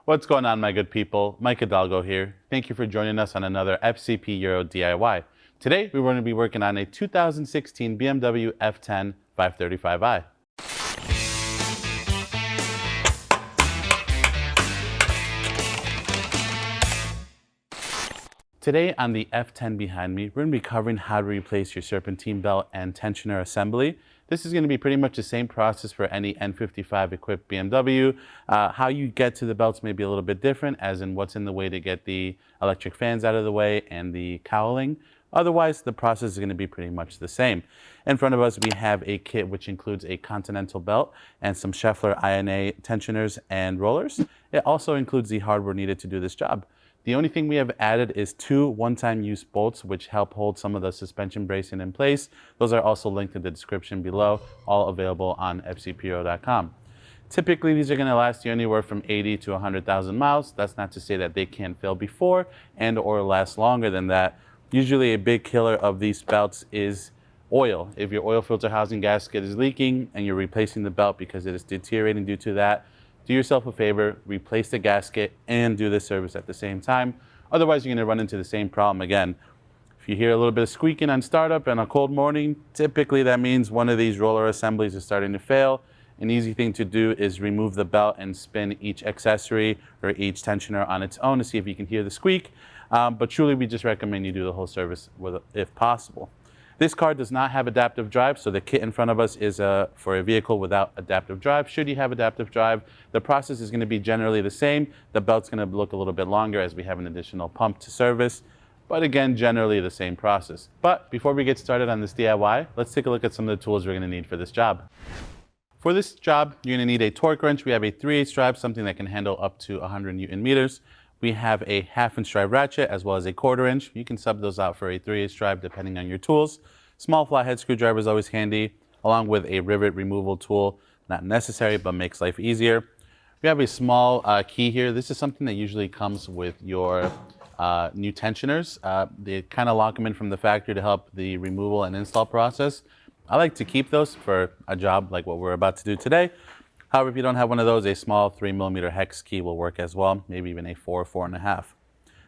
What's going on, my good people? Mike Hidalgo here. Thank you for joining us on another FCP Euro DIY. Today, we're going to be working on a 2016 BMW F10 535i. Today on the F10 behind me, we're going to be covering how to replace your serpentine belt and tensioner assembly. This is going to be pretty much the same process for any N55 equipped BMW. How you get to the belts may be a little bit different, as in what's in the way to get the electric fans out of the way and the cowling. Otherwise, the process is going to be pretty much the same. In front of us, we have a kit which includes a Continental belt and some Schaeffler INA tensioners and rollers. It also includes the hardware needed to do this job. The only thing we have added is 2 one-time use bolts which help hold some of the suspension bracing in place. Those are also linked in the description below, all available on fcpeuro.com. Typically, these are going to last you anywhere from 80 to 100,000 miles. That's not to say that they can't fail before and or last longer than that. Usually a big killer of these belts is oil. If your oil filter housing gasket is leaking and you're replacing the belt because it is deteriorating due to that, do yourself a favor, replace the gasket and do this service at the same time. Otherwise, you're going to run into the same problem again. If you hear a little bit of squeaking on startup and a cold morning, typically that means one of these roller assemblies is starting to fail. An easy thing to do is remove the belt and spin each accessory or each tensioner on its own to see if you can hear the squeak. But truly, we just recommend you do the whole service if possible. This car does not have adaptive drive, so the kit in front of us is for a vehicle without adaptive drive. Should you have adaptive drive, the process is going to be generally the same. The belt's going to look a little bit longer as we have an additional pump to service. But again, generally the same process. But before we get started on this DIY, let's take a look at some of the tools we're going to need for this job. For this job, you're going to need a torque wrench. We have a 3/8 drive, something that can handle up to 100 Newton meters. We have a 1/2-inch drive ratchet as well as a 1/4 inch. You can sub those out for a 3/8 drive depending on your tools. Small flathead screwdriver is always handy, along with a rivet removal tool. Not necessary, but makes life easier. We have a small key here. This is something that usually comes with your new tensioners. They kind of lock them in from the factory to help the removal and install process. I like to keep those for a job like what we're about to do today. However, if you don't have one of those, a small 3mm hex key will work as well, maybe even a 4.5.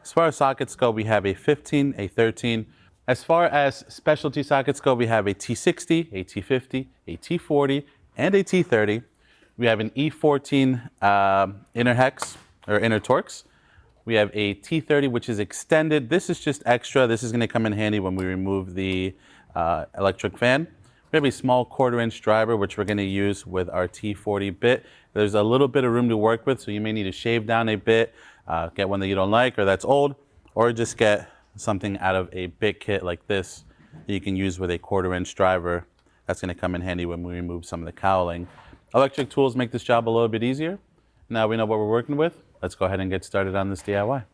As far as sockets go, we have a 15, a 13. As far as specialty sockets go, we have a T60, a T50, a T40, and a T30. We have an E14 inner hex, or inner Torx. We have a T30, which is extended. This is just extra. This is going to come in handy when we remove the electric fan. We have a small 1/4 inch driver, which we're going to use with our T40 bit. There's a little bit of room to work with, so you may need to shave down a bit, get one that you don't like or that's old, or just get something out of a bit kit like this that you can use with a 1/4 inch driver. That's going to come in handy when we remove some of the cowling. Electric tools make this job a little bit easier. Now we know what we're working with. Let's go ahead and get started on this DIY.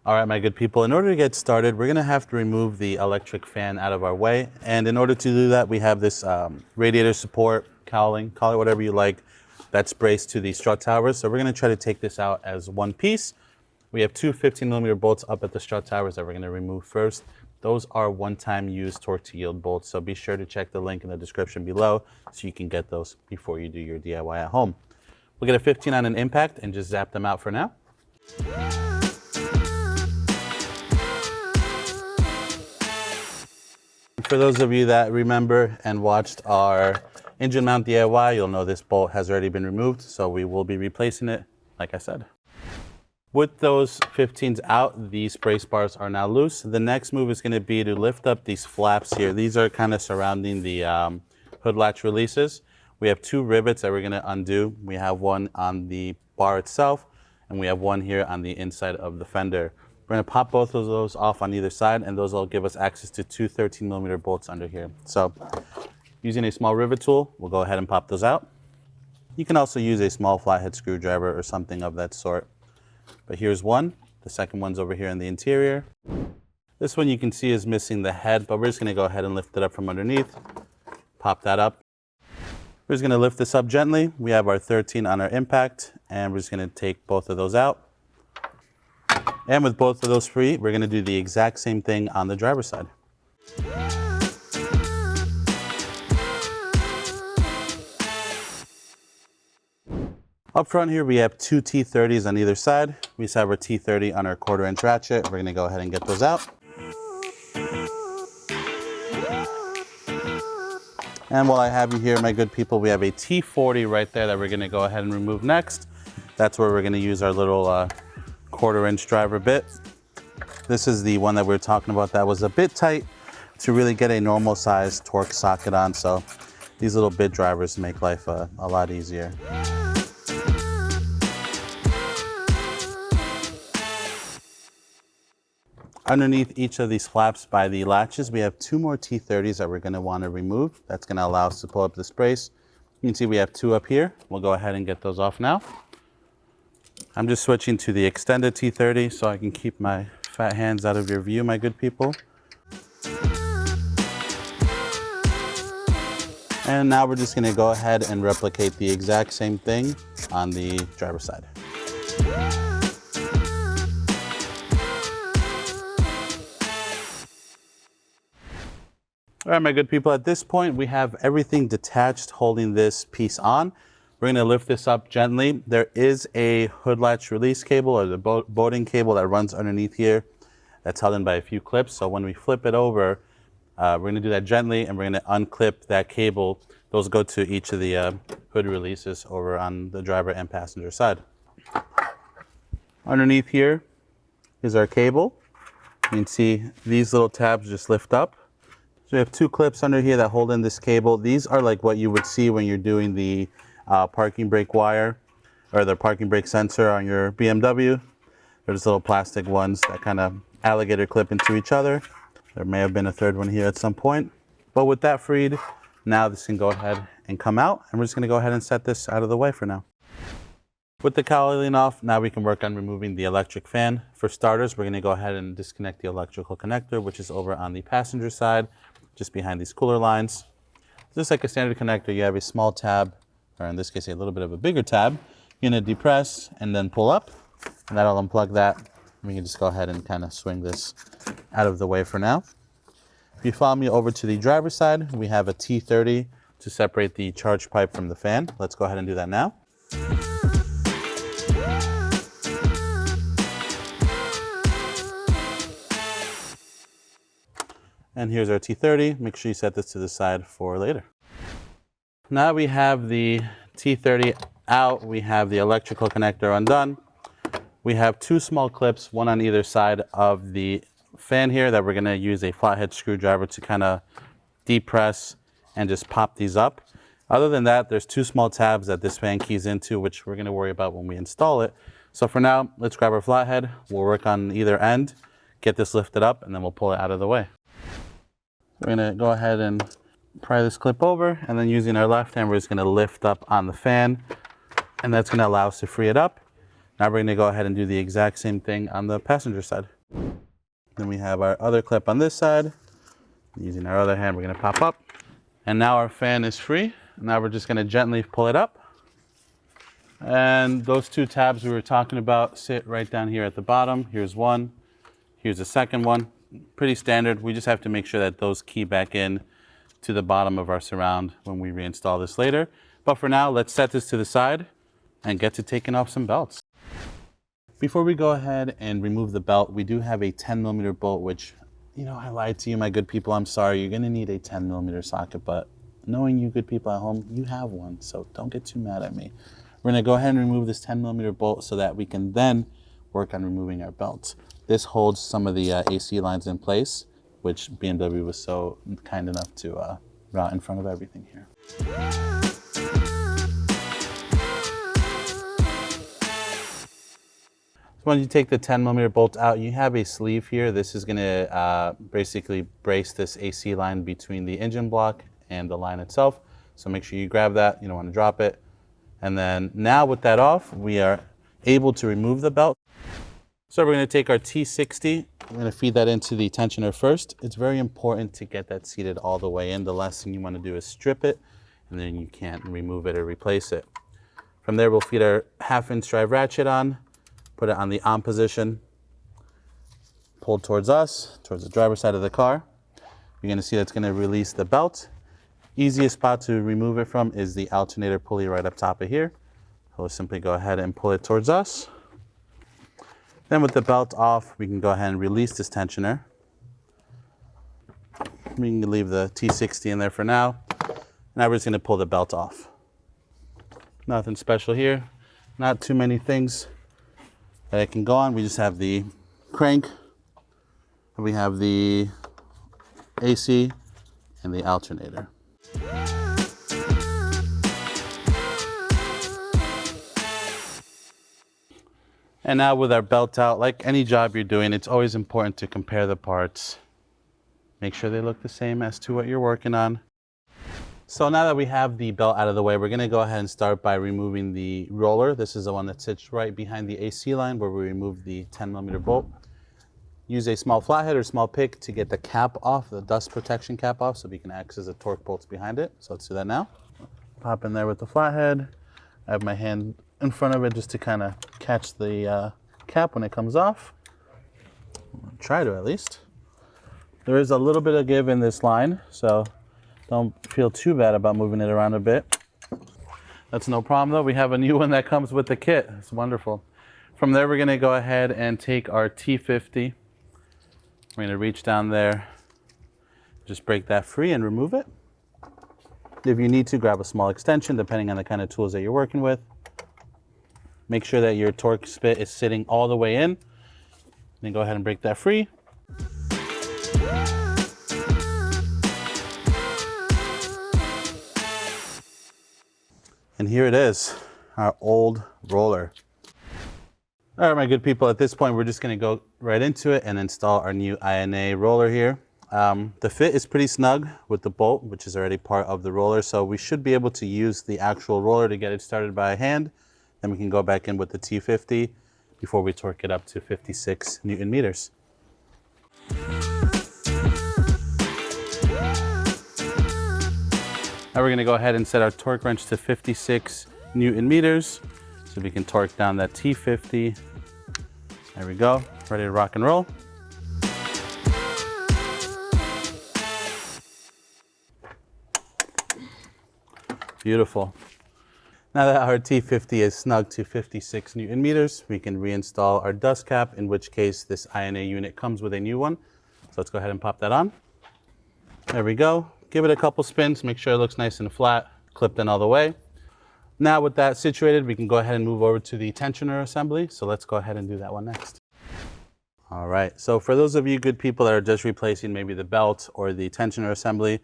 All right, my good people, in order to get started, we're going to have to remove the electric fan out of our way. And in order to do that, we have this radiator support, cowling, call it whatever you like, that's braced to the strut towers. So we're going to try to take this out as one piece. We have 2 15mm bolts up at the strut towers that we're going to remove first. Those are one-time use torque to yield bolts, so be sure to check the link in the description below so you can get those before you do your DIY at home. We'll get a 15 on an impact and just zap them out for now. For those of you that remember and watched our engine mount DIY, you'll know this bolt has already been removed, so we will be replacing it, like I said. With those 15s out, these brace bars are now loose. The next move is going to be to lift up these flaps here. These are kind of surrounding the hood latch releases. We have 2 rivets that we're going to undo. We have one on the bar itself, and we have one here on the inside of the fender. We're going to pop both of those off on either side, and those will give us access to 2 13mm bolts under here. So using a small rivet tool, we'll go ahead and pop those out. You can also use a small flathead screwdriver or something of that sort. But here's one. The second one's over here in the interior. This one you can see is missing the head, but we're just going to go ahead and lift it up from underneath. Pop that up. We're just going to lift this up gently. We have our 13 on our impact, and we're just going to take both of those out. And with both of those free, we're going to do the exact same thing on the driver's side. Up front here, we have two T30s on either side. We just have our T30 on our 1/4" ratchet. We're gonna go ahead and get those out. And while I have you here, my good people, we have a T40 right there that we're gonna go ahead and remove next. That's where we're gonna use our little 1/4" driver bit. This is the one that we were talking about that was a bit tight to really get a normal size torque socket on. So these little bit drivers make life a lot easier. Underneath each of these flaps by the latches, we have two more T30s that we're going to want to remove. That's going to allow us to pull up this brace. You can see we have two up here. We'll go ahead and get those off now. I'm just switching to the extended T30 so I can keep my fat hands out of your view, my good people. And now we're just going to go ahead and replicate the exact same thing on the driver's side. All right, my good people, at this point, we have everything detached holding this piece on. We're gonna lift this up gently. There is a hood latch release cable or the boating cable that runs underneath here that's held in by a few clips. So when we flip it over, we're gonna do that gently and we're gonna unclip that cable. Those go to each of the hood releases over on the driver and passenger side. Underneath here is our cable. You can see these little tabs just lift up. So we have two clips under here that hold in this cable. These are like what you would see when you're doing the parking brake wire or the parking brake sensor on your BMW. There's little plastic ones that kind of alligator clip into each other. There may have been a third one here at some point. But with that freed, now this can go ahead and come out. And we're just gonna go ahead and set this out of the way for now. With the cowling off, now we can work on removing the electric fan. For starters, we're gonna go ahead and disconnect the electrical connector, which is over on the passenger side, just behind these cooler lines. Just like a standard connector, you have a small tab, or in this case, a little bit of a bigger tab. You're gonna depress and then pull up, and that'll unplug that. We can just go ahead and kind of swing this out of the way for now. If you follow me over to the driver's side, we have a T30 to separate the charge pipe from the fan. Let's go ahead and do that now. And here's our T30. Make sure you set this to the side for later. Now we have the T30 out. We have the electrical connector undone. We have two small clips, one on either side of the fan here that we're gonna use a flathead screwdriver to kind of depress and just pop these up. Other than that, there's two small tabs that this fan keys into, which we're gonna worry about when we install it. So for now, let's grab our flathead. We'll work on either end, get this lifted up, and then we'll pull it out of the way. We're gonna go ahead and pry this clip over, and then using our left hand, we're just gonna lift up on the fan, and that's gonna allow us to free it up. Now we're gonna go ahead and do the exact same thing on the passenger side. Then we have our other clip on this side. Using our other hand, we're gonna pop up. And now our fan is free. Now we're just gonna gently pull it up. And those two tabs we were talking about sit right down here at the bottom. Here's one, here's the second one. Pretty standard. We just have to make sure that those key back in to the bottom of our surround when we reinstall this later. But for now, let's set this to the side and get to taking off some belts. Before we go ahead and remove the belt, we do have a 10mm bolt, which, you know, I lied to you, my good people. I'm sorry. You're going to need a 10mm socket, but knowing you good people at home, you have one, so don't get too mad at me. We're going to go ahead and remove this 10mm bolt so that we can then work on removing our belts. This holds some of the AC lines in place, which BMW was so kind enough to route in front of everything here. So when you take the 10mm bolt out, you have a sleeve here. This is gonna basically brace this AC line between the engine block and the line itself. So make sure you grab that, you don't wanna drop it. And then now with that off, we are able to remove the belt. So we're gonna take our T60, we're gonna feed that into the tensioner first. It's very important to get that seated all the way in. The last thing you wanna do is strip it, and then you can't remove it or replace it. From there, we'll feed our 1/2" drive ratchet on, put it on the on position, pull towards us, towards the driver's side of the car. You're gonna see that's gonna release the belt. Easiest spot to remove it from is the alternator pulley right up top of here. So we'll simply go ahead and pull it towards us. Then with the belt off, we can go ahead and release this tensioner. We can leave the T60 in there for now. Now we're just going to pull the belt off. Nothing special here. Not too many things that it can go on. We just have the crank, we have the AC, and the alternator. And now with our belt out, like any job you're doing, it's always important to compare the parts. Make sure they look the same as to what you're working on. So now that we have the belt out of the way, we're going to go ahead and start by removing the roller. This is the one that sits right behind the AC line where we remove the 10mm bolt. Use a small flathead or small pick to get the cap off, the dust protection cap off, so we can access the torque bolts behind it. So let's do that now. Pop in there with the flathead. I have my hand in front of it just to kind of catch the cap when it comes off. Try to at least. There is a little bit of give in this line, so don't feel too bad about moving it around a bit. That's no problem though. We have a new one that comes with the kit. It's wonderful. From there, we're gonna go ahead and take our T50. We're gonna reach down there, just break that free and remove it. If you need to, grab a small extension, depending on the kind of tools that you're working with. Make sure that your torque spit is sitting all the way in. Then go ahead and break that free. And here it is, our old roller. All right, my good people, at this point, we're just gonna go right into it and install our new INA roller here. The fit is pretty snug with the bolt, which is already part of the roller, so we should be able to use the actual roller to get it started by hand. Then we can go back in with the T50 before we torque it up to 56 Newton meters. Now we're gonna go ahead and set our torque wrench to 56 Newton meters so we can torque down that T50. There we go, ready to rock and roll. Beautiful. Now that our T50 is snug to 56 Newton meters, we can reinstall our dust cap, in which case this INA unit comes with a new one. So let's go ahead and pop that on. There we go. Give it a couple spins, make sure it looks nice and flat, clipped in all the way. Now with that situated, we can go ahead and move over to the tensioner assembly. So let's go ahead and do that one next. All right, so for those of you good people that are just replacing maybe the belt or the tensioner assembly,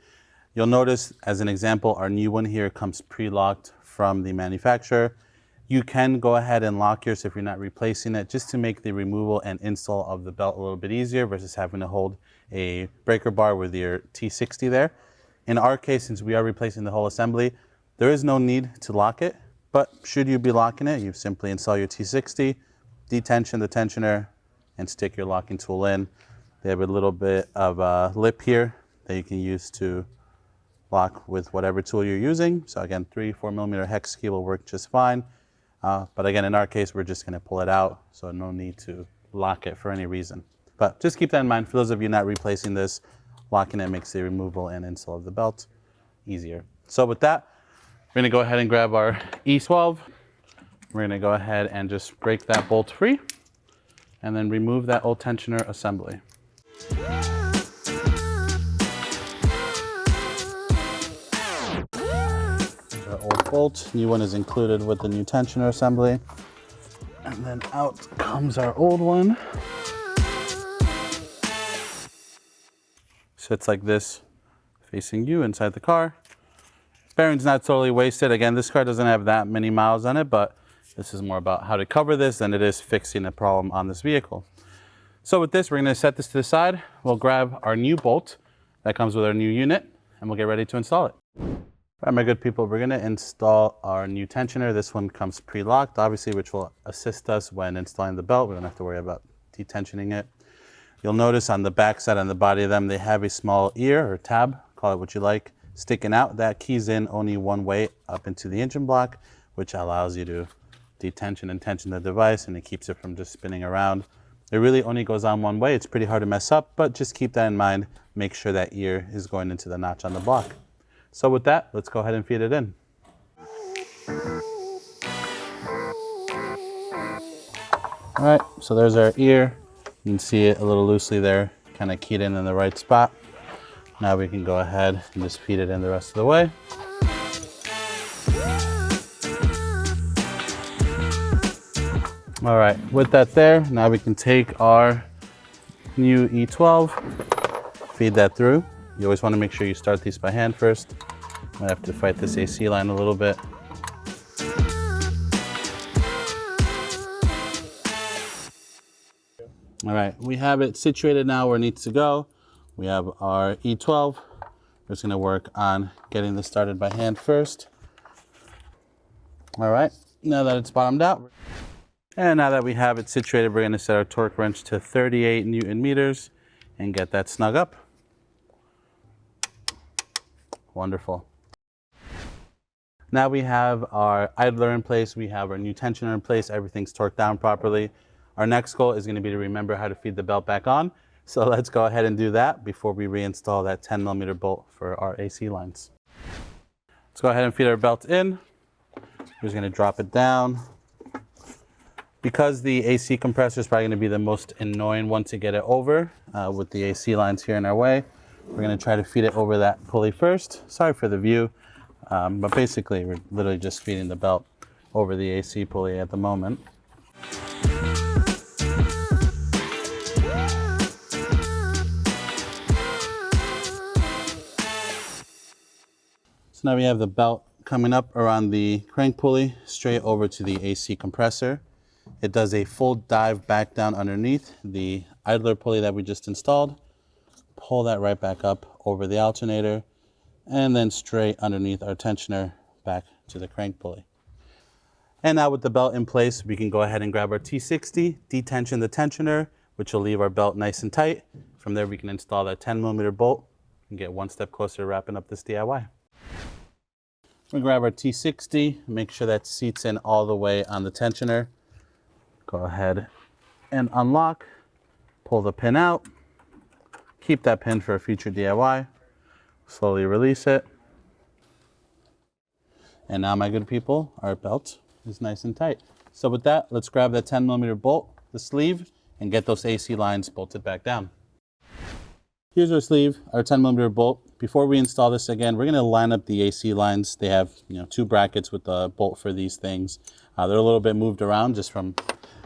you'll notice as an example, our new one here comes pre-locked from the manufacturer. You can go ahead and lock yours if you're not replacing it, just to make the removal and install of the belt a little bit easier versus having to hold a breaker bar with your T60 there. In our case, since we are replacing the whole assembly, there is no need to lock it, but should you be locking it, you simply install your T60, detension the tensioner, and stick your locking tool in. They have a little bit of a lip here that you can use to lock with whatever tool you're using. So again, 3-4mm hex key will work just fine. But again, in our case, we're just gonna pull it out, so no need to lock it for any reason. But just keep that in mind for those of you not replacing this. Locking it makes the removal and install of the belt easier. So with that, we're gonna go ahead and grab our E12. We're gonna go ahead and just break that bolt free and then remove that old tensioner assembly. There's our old bolt. New one is included with the new tensioner assembly. And then out comes our old one. Sits like this, facing you inside the car. Bearing's not totally wasted. Again, this car doesn't have that many miles on it, but this is more about how to cover this than it is fixing a problem on this vehicle. So with this, we're gonna set this to the side. We'll grab our new bolt that comes with our new unit, and we'll get ready to install it. All right, my good people, we're gonna install our new tensioner. This one comes pre-locked, obviously, which will assist us when installing the belt. We don't have to worry about detensioning it. You'll notice on the back side, on the body of them, they have a small ear or tab, call it what you like, sticking out. That keys in only one way up into the engine block, which allows you to detension and tension the device, and it keeps it from just spinning around. It really only goes on one way. It's pretty hard to mess up, but just keep that in mind. Make sure that ear is going into the notch on the block. So with that, let's go ahead and feed it in. All right, so there's our ear. You can see it a little loosely there, kind of keyed in the right spot. Now we can go ahead and just feed it in the rest of the way. All right, with that there, now we can take our new E12, feed that through. You always want to make sure you start these by hand first. Might have to fight this AC line a little bit. All right, we have it situated now where it needs to go. We have our E12. We're just gonna work on getting this started by hand first. All right, now that it's bottomed out, and now that we have it situated, we're gonna set our torque wrench to 38 Newton meters and get that snug up. Wonderful. Now we have our idler in place, we have our new tensioner in place, everything's torqued down properly. Our next goal is going to be to remember how to feed the belt back on. So let's go ahead and do that before we reinstall that 10mm bolt for our AC lines. Let's go ahead and feed our belt in. We're just going to drop it down. Because the AC compressor is probably going to be the most annoying one to get it over with the AC lines here in our way, we're going to try to feed it over that pulley first. Sorry for the view, but basically we're literally just feeding the belt over the AC pulley at the moment. So now we have the belt coming up around the crank pulley straight over to the AC compressor. It does a full dive back down underneath the idler pulley that we just installed. Pull that right back up over the alternator and then straight underneath our tensioner back to the crank pulley. And now with the belt in place, we can go ahead and grab our T60, detension the tensioner, which will leave our belt nice and tight. From there, we can install that 10mm bolt and get one step closer to wrapping up this DIY. We'll grab our T60, make sure that seats in all the way on the tensioner. Go ahead and unlock, pull the pin out, keep that pin for a future DIY, slowly release it. And now, my good people, our belt is nice and tight. So with that, let's grab that 10mm bolt, the sleeve, and get those AC lines bolted back down. Here's our sleeve, our 10mm bolt. Before we install this again, we're gonna line up the AC lines. They have, two brackets with the bolt for these things. They're a little bit moved around just from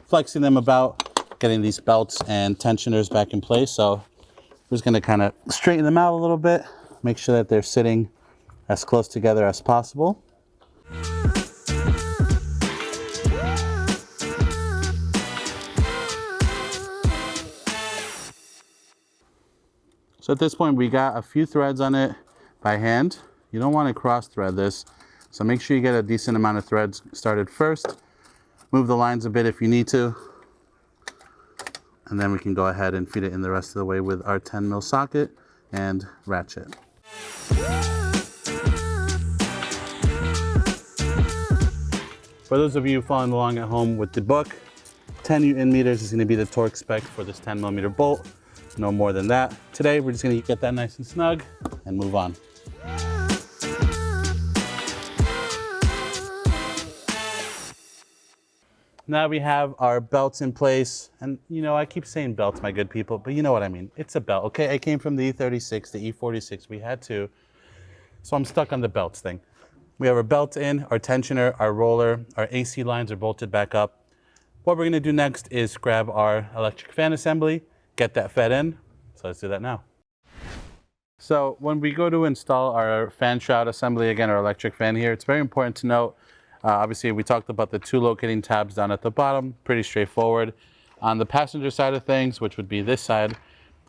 flexing them about, getting these belts and tensioners back in place. So we're just gonna kind of straighten them out a little bit, make sure that they're sitting as close together as possible. So at this point, we got a few threads on it by hand. You don't want to cross thread this, so make sure you get a decent amount of threads started first. Move the lines a bit if you need to, and then we can go ahead and feed it in the rest of the way with our 10mm socket and ratchet. For those of you following along at home with the book, 10 Newton meters is going to be the torque spec for this 10mm bolt. No more than that. Today, we're just going to get that nice and snug and move on. Now we have our belts in place. And I keep saying belts, my good people, but you know what I mean. It's a belt, okay? I came from the E36, the E46, we had two. So I'm stuck on the belts thing. We have our belt in, our tensioner, our roller, our AC lines are bolted back up. What we're gonna do next is grab our electric fan assembly, get that fed in. So let's do that now. So when we go to install our fan shroud assembly, again, our electric fan here, it's very important to note, obviously we talked about the two locating tabs down at the bottom, pretty straightforward. On the passenger side of things, which would be this side,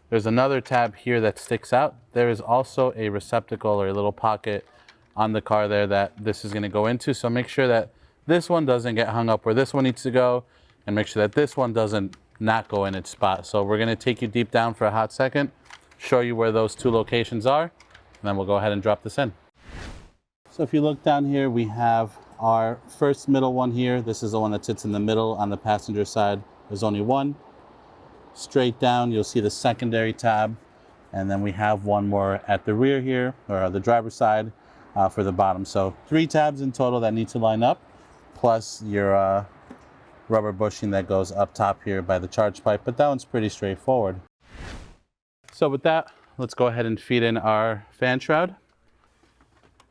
there's another tab here that sticks out. There is also a receptacle or a little pocket on the car there that this is gonna go into. So make sure that this one doesn't get hung up where this one needs to go, and make sure that this one doesn't not go in its spot. So we're gonna take you deep down for a hot second, show you where those two locations are, and then we'll go ahead and drop this in. So if you look down here, we have our first middle one here. This is the one that sits in the middle on the passenger side. There's only one. Straight down, you'll see the secondary tab, and then we have one more at the rear here, or the driver's side for the bottom. So 3 tabs in total that need to line up, plus your rubber bushing that goes up top here by the charge pipe, but that one's pretty straightforward. So with that, let's go ahead and feed in our fan shroud.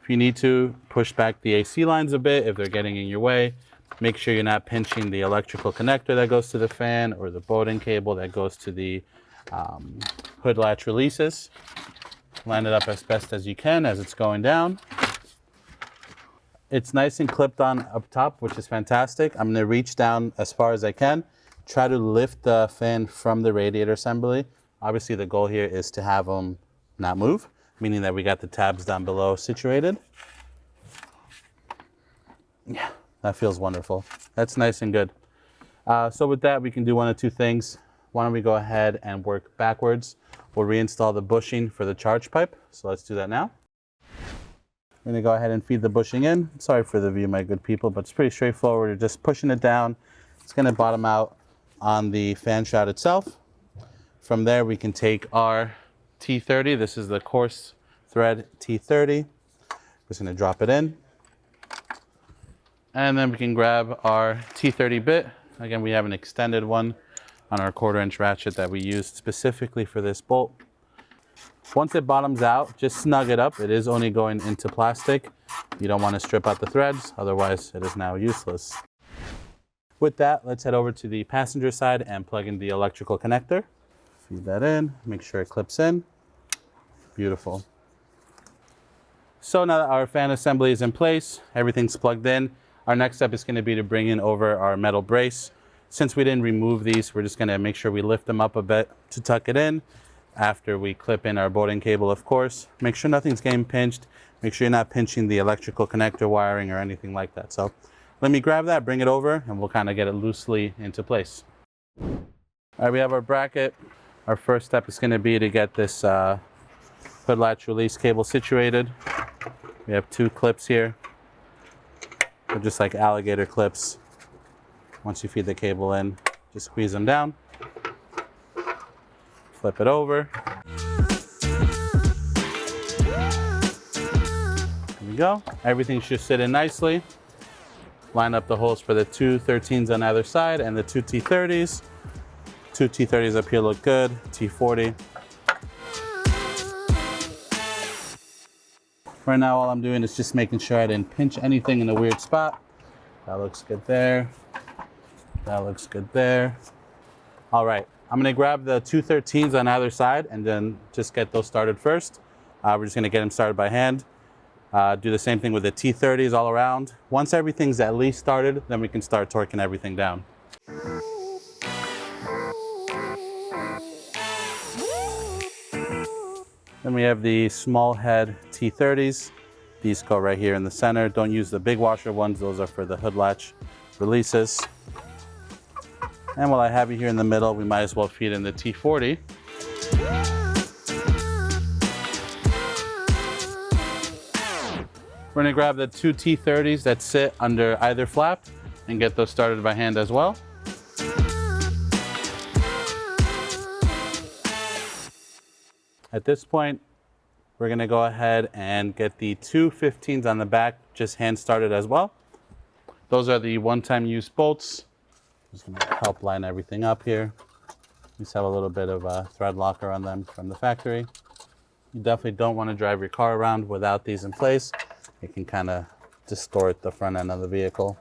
If you need to, push back the AC lines a bit if they're getting in your way. Make sure you're not pinching the electrical connector that goes to the fan or the Bowden cable that goes to the hood latch releases. Line it up as best as you can as it's going down. It's nice and clipped on up top, which is fantastic. I'm gonna reach down as far as I can, try to lift the fan from the radiator assembly. Obviously the goal here is to have them not move, meaning that we got the tabs down below situated. Yeah, that feels wonderful. That's nice and good. So with that, we can do one of two things. Why don't we go ahead and work backwards? We'll reinstall the bushing for the charge pipe. So let's do that now. I'm gonna go ahead and feed the bushing in. Sorry for the view, my good people, but it's pretty straightforward. You're just pushing it down. It's gonna bottom out on the fan shroud itself. From there, we can take our T30. This is the coarse thread T30. Just gonna drop it in. And then we can grab our T30 bit. Again, we have an extended one on our 1/4" ratchet that we used specifically for this bolt. Once it bottoms out, just snug it up. It is only going into plastic. You don't want to strip out the threads, otherwise it is now useless. With that, let's head over to the passenger side and plug in the electrical connector. Feed that in, make sure it clips in. Beautiful. So now that our fan assembly is in place, everything's plugged in, our next step is going to be to bring in over our metal brace. Since we didn't remove these, we're just going to make sure we lift them up a bit to tuck it in. After we clip in our Bowden cable, of course, make sure nothing's getting pinched. Make sure you're not pinching the electrical connector wiring or anything like that. So let me grab that, bring it over, and we'll kind of get it loosely into place. All right, we have our bracket. Our first step is going to be to get this hood latch release cable situated. We have 2 clips here. They're just like alligator clips. Once you feed the cable in, just squeeze them down. Flip it over. There we go. Everything should sit in nicely. Line up the holes for the 2 13s on either side and the 2 T30s. 2 T30s up here look good. T40. Right now, all I'm doing is just making sure I didn't pinch anything in a weird spot. That looks good there. That looks good there. All right. I'm gonna grab the 2 13s on either side and then just get those started first. We're just gonna get them started by hand. Do the same thing with the T30s all around. Once everything's at least started, then we can start torquing everything down. Then we have the small head T30s. These go right here in the center. Don't use the big washer ones. Those are for the hood latch releases. And while I have you here in the middle, we might as well feed in the T40. We're gonna grab the 2 T30s that sit under either flap and get those started by hand as well. At this point, we're gonna go ahead and get the 2 15s on the back just hand started as well. Those are the one-time use bolts. Just gonna help line everything up here. These have a little bit of a thread locker on them from the factory. You definitely don't want to drive your car around without these in place. It can kind of distort the front end of the vehicle.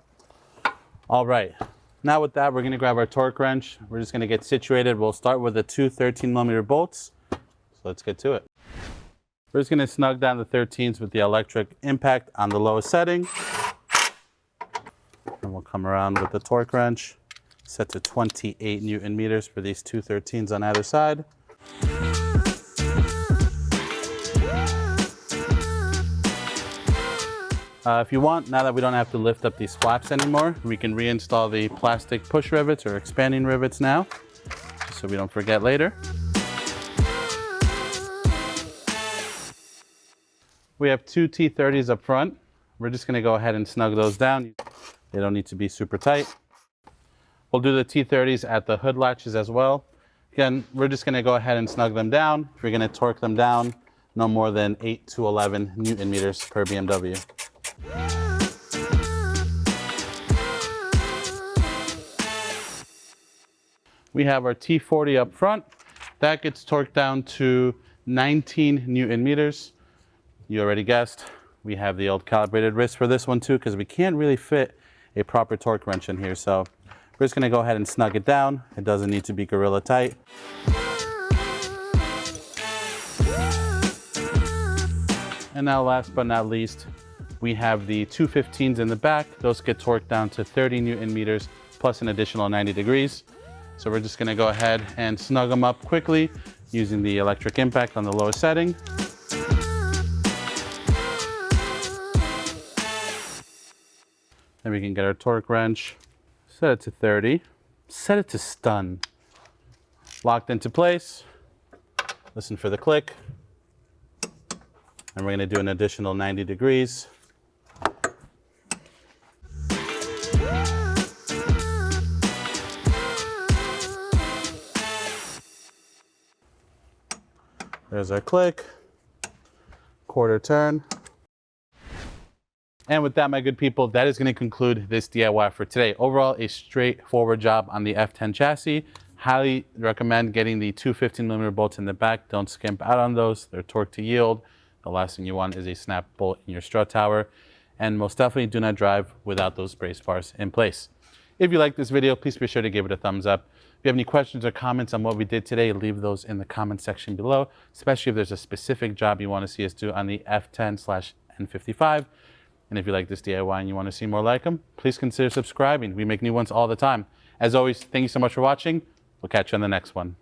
All right, now with that, we're gonna grab our torque wrench. We're just gonna get situated. We'll start with the 2 13mm bolts. So let's get to it. We're just gonna snug down the 13s with the electric impact on the lowest setting. And we'll come around with the torque wrench. Set to 28 Newton meters for these 2 13s on either side. If you want, now that we don't have to lift up these flaps anymore, we can reinstall the plastic push rivets or expanding rivets now, just so we don't forget later. We have 2 T30s up front. We're just gonna go ahead and snug those down. They don't need to be super tight. We'll do the T30s at the hood latches as well. Again, we're just gonna go ahead and snug them down. We're gonna torque them down no more than 8 to 11 Newton meters per BMW. we have our T40 up front. That gets torqued down to 19 Newton meters. You already guessed, we have the old calibrated wrist for this one too, because we can't really fit a proper torque wrench in here. So we're just gonna go ahead and snug it down. It doesn't need to be gorilla tight. And now last but not least, we have the 215s in the back. Those get torqued down to 30 Newton meters plus an additional 90 degrees. So we're just gonna go ahead and snug them up quickly using the electric impact on the lowest setting. Then we can get our torque wrench, set it to 30, set it to stun. Locked into place, listen for the click. And we're gonna do an additional 90 degrees. There's our click, quarter turn. And with that, my good people, that is going to conclude this DIY for today. Overall, a straightforward job on the F10 chassis. Highly recommend getting the 215mm bolts in the back. Don't skimp out on those. They're torque to yield. The last thing you want is a snap bolt in your strut tower. And most definitely do not drive without those brace bars in place. If you like this video, please be sure to give it a thumbs up. If you have any questions or comments on what we did today, leave those in the comment section below, especially if there's a specific job you want to see us do on the F10/N55. And if you like this DIY and you want to see more like them, please consider subscribing. We make new ones all the time. As always, thank you so much for watching. We'll catch you on the next one.